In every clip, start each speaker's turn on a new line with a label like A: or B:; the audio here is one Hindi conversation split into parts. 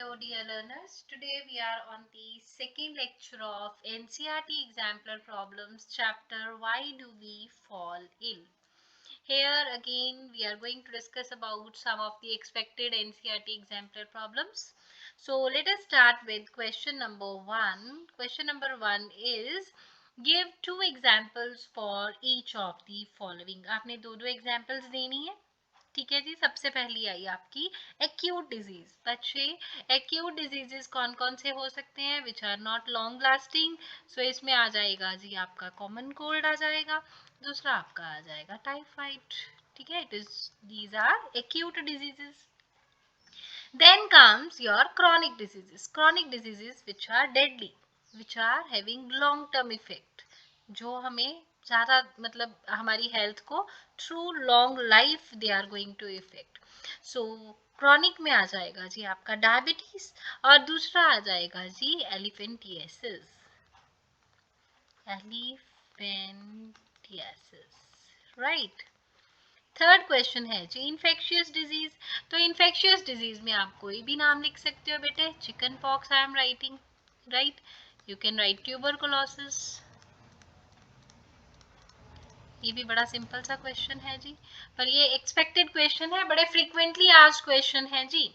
A: Hello dear learners, today we are on the second lecture of NCERT Exemplar Problems chapter Why Do We Fall Ill? Here again we are going to discuss about some of the expected NCERT exemplar problems. So let us start with question number 1. Question number 1 is give two examples for each of the following. आपने दो examples देनी है. ठीक है जी. सबसे पहली आई आपकी एक्यूट डिजीज. बच्चे एक्यूट डिजीजेस कौन कौन से हो सकते हैं which are not long lasting. So इसमें आ जाएगा जी आपका कॉमन कोल्ड आ जाएगा. दूसरा आपका आ जाएगा टाइफाइड. ठीक है. It is these are acute diseases. Then comes your chronic diseases which are deadly, which are having long term effect, जो हमें ज़्यादा मतलब हमारी हेल्थ को through long life they are going to effect. So chronic में आ जाएगा जी आपका डायबिटीज और दूसरा आ जाएगा जी एलिफेंटियासिस. राइट. थर्ड क्वेश्चन है जी इन्फेक्शियस डिजीज. तो इन्फेक्शियस डिजीज में आप कोई भी नाम लिख सकते हो बेटे. Chicken pox I am writing. Right. You can write tuberculosis. ये भी बड़ा सिंपल सा क्वेश्चन है जी, पर ये एक्सपेक्टेड क्वेश्चन है, बड़े फ्रीक्वेंटली आस्क्ड क्वेश्चन है जी.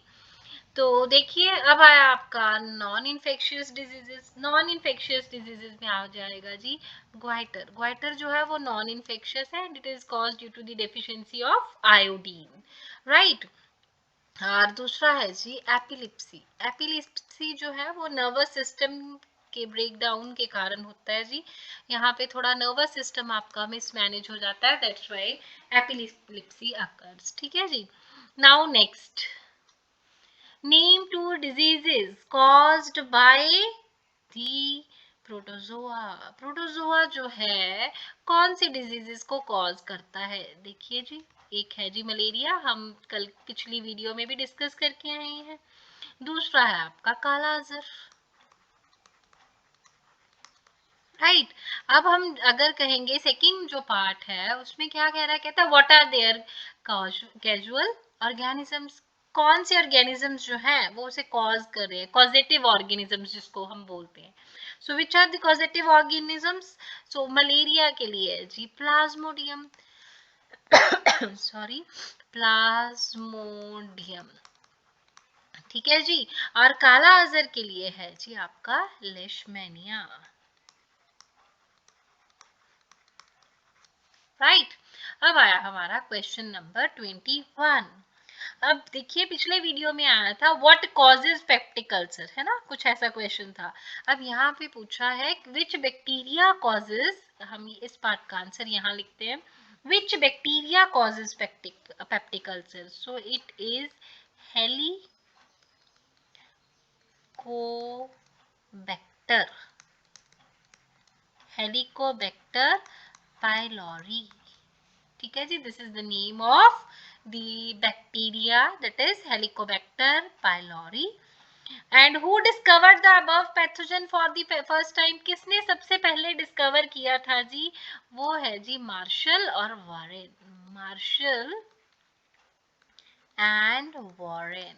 A: तो देखिए अब आया आपका non infectious diseases. Non infectious diseases में आ जाएगा जी ग्वाइटर. ग्वाइटर जो है वो नॉन इन्फेक्शियस है and it is cause due to the deficiency of iodine. Right. और दूसरा है जी एपिलिप्सी. एपिलिप्सी जो है वो नर्वस सिस्टम के ब्रेक डाउन के कारण होता है जी. यहाँ पे थोड़ा नर्वस सिस्टम आपका मिसमैनेज हो जाता है, दैट्स व्हाई एपिलिप्सी अकर्स. ठीक है जी. Now next, name two diseases caused by the protozoa. Protozoa जो है कौन सी डिजीजेस को कॉज करता है. देखिए जी, एक है जी मलेरिया, हम कल पिछली वीडियो में भी डिस्कस करके आए हैं. दूसरा है आपका काला अजर. राइट. अब हम अगर कहेंगे सेकंड जो पार्ट है उसमें क्या कह रहा है, कहता है what are there causal organisms. कौन से ऑर्गेनिजम्स जो है वो उसे कॉज कर रहे हैं, कॉजेटिव ऑर्गेनिजम्स जिसको हम बोलते हैं. So which are the causative organisms. So malaria के लिए जी प्लाज्मोडियम. Sorry, Plasmodium. ठीक है जी. और काला अजर के लिए है जी आपका लेशमेनिया. राइट. अब आया हमारा क्वेश्चन नंबर 21. अब देखिए पिछले वीडियो में आया था व्हाट कॉजेज पेप्टिक अल्सर, है ना, कुछ ऐसा क्वेश्चन था. अब यहाँ पे पूछा है विच बैक्टीरिया कॉजेज. हम इस पार्ट का आंसर यहाँ लिखते हैं. Which bacteria causes peptic ulcer. So it is Helicobacter. Helicobacter pylori. ठीक है जी. This is the name of the bacteria, that is Helicobacter pylori. And who discovered the above pathogen for the first time. किसने सबसे पहले डिस्कवर किया था जी. वो है जी मार्शल और वॉरेन. Marshall and Warren.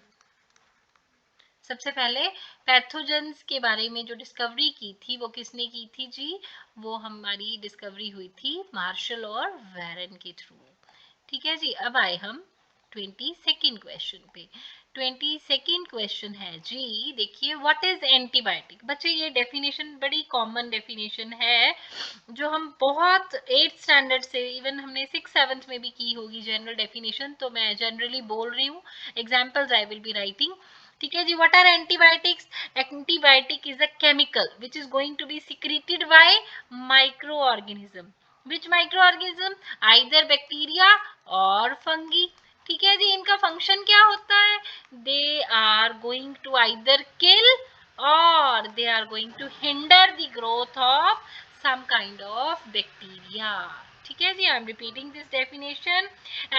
A: सबसे पहले पैथोजेंस के बारे में जो डिस्कवरी की थी वो किसने की थी जी. वो हमारी डिस्कवरी हुई थी मार्शल और वॉरेन के थ्रू. ठीक है जी. अब आए हम 22nd क्वेश्चन पे. 22nd क्वेश्चन है जी, देखिए व्हाट इज एंटीबायोटिक. बच्चे ये डेफिनेशन बड़ी कॉमन डेफिनेशन है जो हम बहुत 8th स्टैंडर्ड से इवन हमने 6th-7th में भी की होगी जनरल डेफिनेशन, तो मैं जनरली बोल रही हूँ. Examples I will be writing. ठीक है जी. What are antibiotics. Antibiotic is a chemical which is going to be secreted by micro organism. Which micro organism. Either bacteria और फंगी. ठीक है जी. इनका फंक्शन क्या होता है. They are going to either kill or they are going to hinder the growth of some kind of bacteria. ठीक है जी. I am repeating this definition.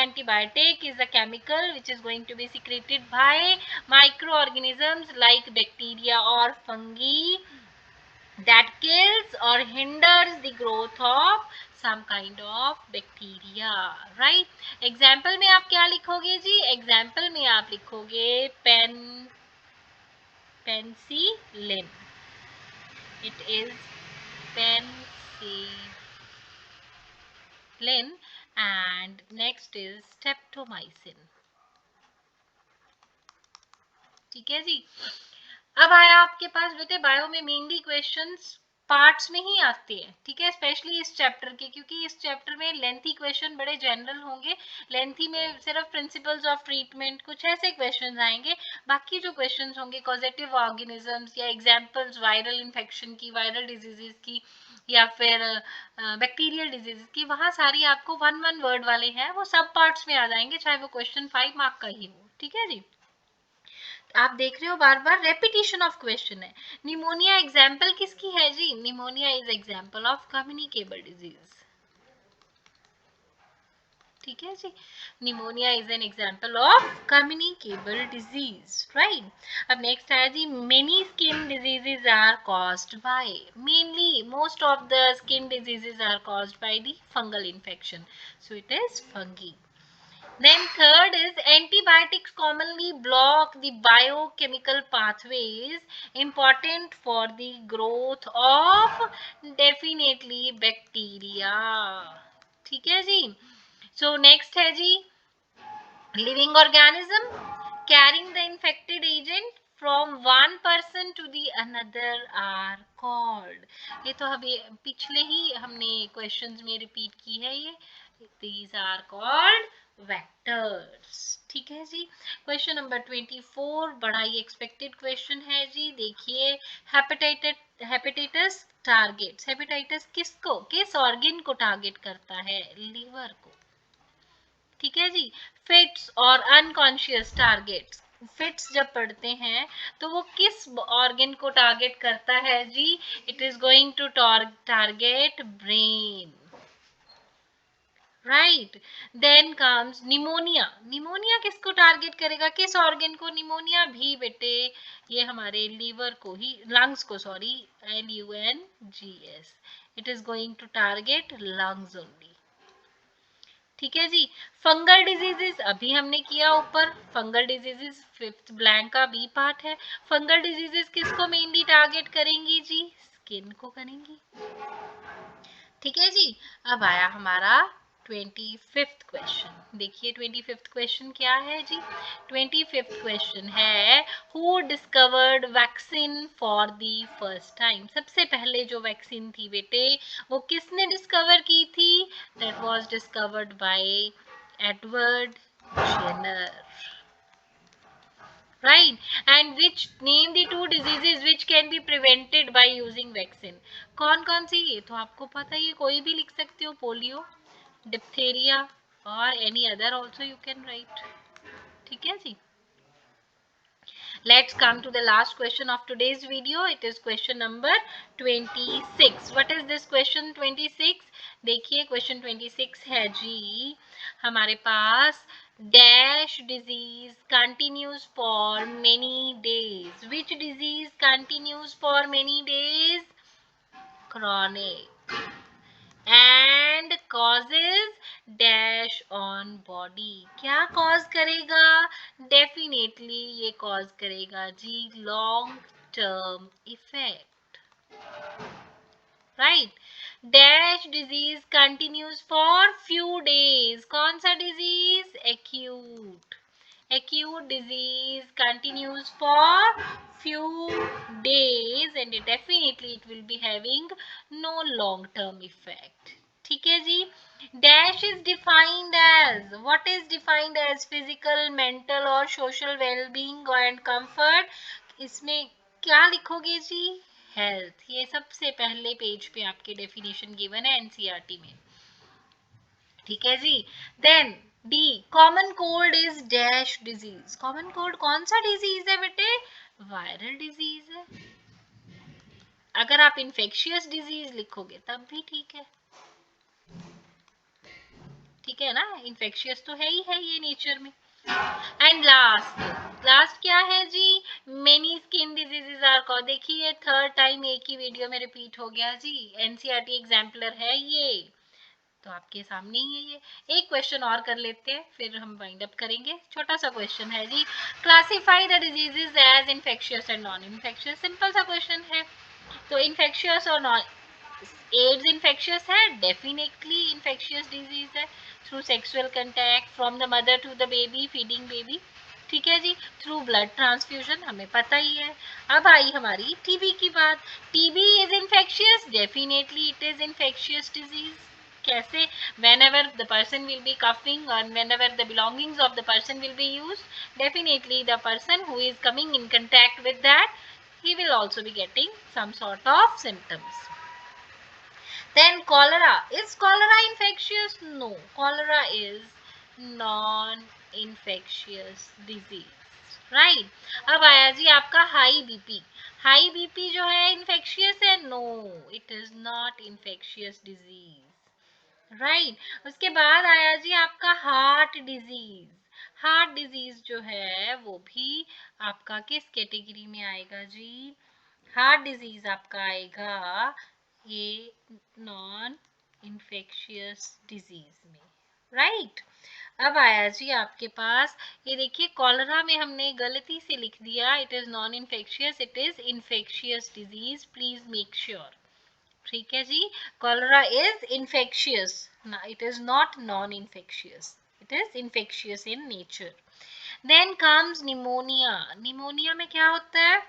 A: Antibiotic is a chemical which is going to be secreted by microorganisms like bacteria or fungi that kills or hinders the growth of some kind of bacteria. Right. Example में आप क्या लिखोगे जी. Example में आप लिखोगे pen penicillin. It is penicillin. And next is streptomycin. ठीक है जी। अब आया आपके पास बेटे बायो में मेनली क्वेश्चंस पार्ट्स में ही आते हैं, ठीक है, स्पेशली इस चैप्टर के, क्योंकि इस चैप्टर में लेंथी क्वेश्चन बड़े जनरल होंगे। लेंथी में सिर्फ प्रिंसिपल्स ऑफ ट्रीटमेंट कुछ ऐसे क्वेश्चंस आएंगे, बाकी जो क्वेश्चंस होंगे कॉजेटिव ऑर्गेनिजम्स या एग्जांपल्स वायरल इन्फेक्शन की, वायरल डिजीजेस की, या फिर बैक्टीरियल डिजीजेस की, वहां सारी आपको वन वन वर्ड वाले हैं, वो सब पार्ट्स में आ जाएंगे, चाहे वो क्वेश्चन 5 मार्क का ही हो, ठीक है जी। आप देख रहे हो बार बार रेपिटेशन ऑफ क्वेश्चन है। निमोनिया एग्जाम्पल किसकी है जी? Pneumonia is example of communicable disease, ठीक है जी। Pneumonia is an example of communicable disease, right. अब नेक्स्ट है जी, many skin diseases are caused by, mainly most of the skin diseases are caused by the fungal infection, so it is fungi. Then third is antibiotics commonly block the biochemical pathways important for the growth of definitely bacteria, ठीक है जी। So next है जी, living organism carrying the infected agent from one person to the another are called, ये तो अभी पिछले ही हमने क्वेश्चंस में रिपीट की है ये, these are called vectors, ठीक है जी। क्वेश्चन नंबर 24 बड़ा ही एक्सपेक्टेड क्वेश्चन है जी, देखिए हेपेटाइटिस टारगेट्स, हेपेटाइटिस किसको, किस ऑर्गन को टारगेट करता है? लीवर को, ठीक है जी। फिट्स और अनकॉन्शियस टारगेट्स, फिट्स जब पढ़ते हैं तो वो किस ऑर्गन को टारगेट करता है जी? It is going to target brain, right. Then comes pneumonia, pneumonia किसको टारगेट करेगा, किस ऑर्गन को? निमोनिया भी बेटे ये हमारे लीवर को ही, लंग्स को, sorry, LUNGS, it is going to target lungs only, ठीक है जी। फंगल डिजीजेस अभी हमने किया ऊपर, फंगल डिजीजेस फिफ्थ ब्लैंक का बी पार्ट है। फंगल डिजीजेस किसको मेनली टारगेट करेंगी जी? स्किन को करेंगी, ठीक है जी। अब आया हमारा 25th क्वेश्चन, देखिए 25th क्वेश्चन क्या है जी? 25th क्वेश्चन है, who discovered vaccine for the first time, सबसे पहले जो वैक्सीन थी बेटे वो किसने डिस्कवर की थी? That was discovered by Edward Jenner, right, and which name the two diseases which can be prevented by using vaccine, कौन कौन सी? ये तो आपको पता ही है, कोई भी लिख सकते हो, पोलियो, डिप्थेरिया और any other also you can write, ठीक है जी। Let's come to the last question of today's video. It is question number 26. What is this question 26? देखिए question 26 है जी हमारे पास, dash disease continues for many days. Which disease continues for many days? Chronic. And causes dash on body. क्या cause करेगा? Definitely ये cause करेगा जी long term effect, right? Dash disease continues for few days. कौन सा disease? Acute. Acute disease continues for few days and definitely it will be having no long term effect, ठीक है जी। Dash is defined as, what is defined as physical, mental और social well-being and comfort, इसमें क्या लिखोगे जी? हेल्थ, ये सबसे पहले पेज पे आपके डेफिनेशन गिवन है एनसीईआरटी में, ठीक है जी। Then D, common cold is dash disease, common cold कौन सा डिजीज है बेटे? वायरल डिजीज है। अगर आप इन्फेक्शियस डिजीज लिखोगे तब भी ठीक है, ठीक है ना, इन्फेक्शियस तो है ही है ये नेचर में। एंड लास्ट, लास्ट क्या है जी? Many skin diseases are cause, देखिए थर्ड टाइम एक ही वीडियो में रिपीट हो गया जी, एनसीईआरटी एग्जाम्पलर है ये, तो आपके सामने ही है ये। एक क्वेश्चन और कर लेते हैं, फिर हम वाइंड अप करेंगे। छोटा सा क्वेश्चन है जी, classify the diseases as infectious and non infectious. Simple सा क्वेश्चन है। तो इन्फेक्शियस और नॉन, एड्स इन्फेक्शियस है, डेफिनेटली इन्फेक्शियस डिजीज है। Through sexual contact from the mother to the baby, feeding baby, ठीक है जी। थ्रू ब्लड ट्रांसफ्यूजन, हमें पता ही है। अब आई हमारी टीबी की बात। TB is infectious, definitely it is infectious disease. कैसे? whenever the person will be coughing or whenever the belongings of the person will be used, definitely the person who is coming in contact with that, he will also be getting some sort of symptoms. Then cholera. Is cholera infectious? No. Cholera is non-infectious disease. Right. अब आया जी आपका हाई बीपी। हाई बीपी जो है इन्फेक्शियस है? No, it is not infectious disease. Right. उसके बाद आया जी आपका हार्ट डिजीज। हार्ट डिजीज जो है वो भी आपका किस कैटेगरी में आएगा जी? हार्ट डिजीज आपका आएगा ये नॉन इन्फेक्शियस डिजीज में। राइट। अब आया जी आपके पास, ये देखिए कॉलरा में हमने गलती से लिख दिया it is non infectious, it is infectious disease, please make sure. ठीक है जी, cholera is infectious, it is not non infectious, it is infectious in nature. Then comes pneumonia. Pneumonia में क्या होता है?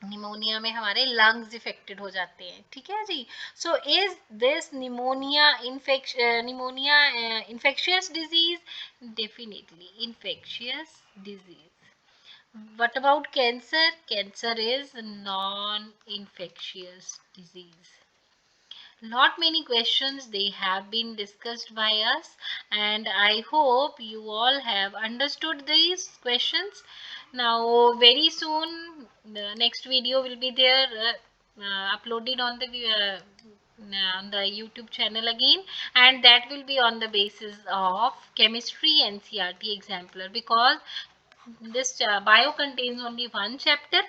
A: निमोनिया में हमारे लंग्स इफेक्टेड हो जाते हैं। ठीक है जी। So is this pneumonia pneumonia infectious disease? Definitely infectious disease. What about cancer? Cancer is non-infectious disease. Not many questions they have been discussed by us, and I hope you all have understood these questions. Now very soon the next video will be there, uploaded on the YouTube channel again, and that will be on the basis of chemistry NCERT exemplar, because this bio contains only one chapter,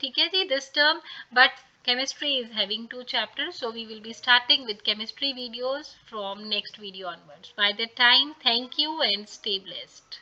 A: ठीक है जी, this term, but chemistry is having 2 chapters, so we will be starting with chemistry videos from next video onwards. By that time, thank you and stay blessed.